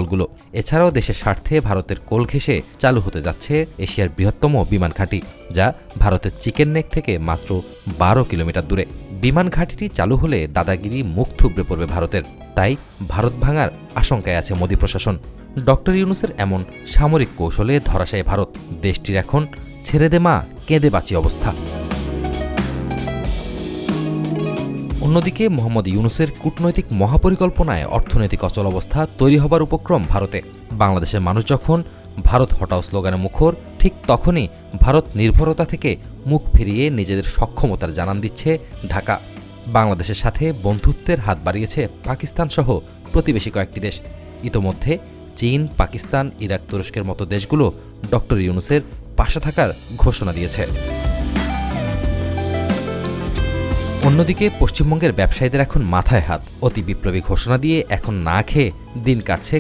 দলগুলো। এছাড়াও দেশের স্বার্থে ভারতের কোল ঘেঁষে চালু হতে যাচ্ছে এশিয়ার বৃহত্তম বিমান ঘাঁটি, যা ভারতের চিকেন নেক থেকে মাত্র 12 কিলোমিটার দূরে। বিমান ঘাঁটিটি চালু হলে দাদাগিরি মুখ থুবড়ে পড়বে ভারতের। তাই ভারত ভাঙার আশঙ্কায় আছে মোদী প্রশাসন। ডক্টর ইউনূসের এমন সামরিক কৌশলে ধরাশায়ী ভারত। দেশটির এখন ছেড়ে দে মা কেঁদে বাঁচি অবস্থা। অন্যদিকে মোহাম্মদ ইউনূসের কূটনৈতিক মহাপরিকল্পনায় অর্থনৈতিক অচলাবস্থা তৈরি হবার উপক্রম ভারতে। বাংলাদেশের মানুষ যখন ভারত হটাও স্লোগানে মুখর, ঠিক তখনই ভারত নির্ভরতা থেকে মুখ ফিরিয়ে নিজেদের সক্ষমতার জানান দিচ্ছে ঢাকা। বাংলাদেশের সাথে বন্ধুত্বের হাত বাড়িয়েছে পাকিস্তান সহ প্রতিবেশী কয়েকটি দেশ। ইতোমধ্যে চীন, পাকিস্তান, ইরাক, তুরস্কের মতো দেশগুলো ডক্টর ইউনূসের পাশে থাকার ঘোষণা দিয়েছে। অন্যদিকে পশ্চিমবঙ্গের ব্যবসায়ীদের এখন মাথায় হাত। অতি বিপ্লবী ঘোষণা দিয়ে এখন না খেয়ে দিন কাটছে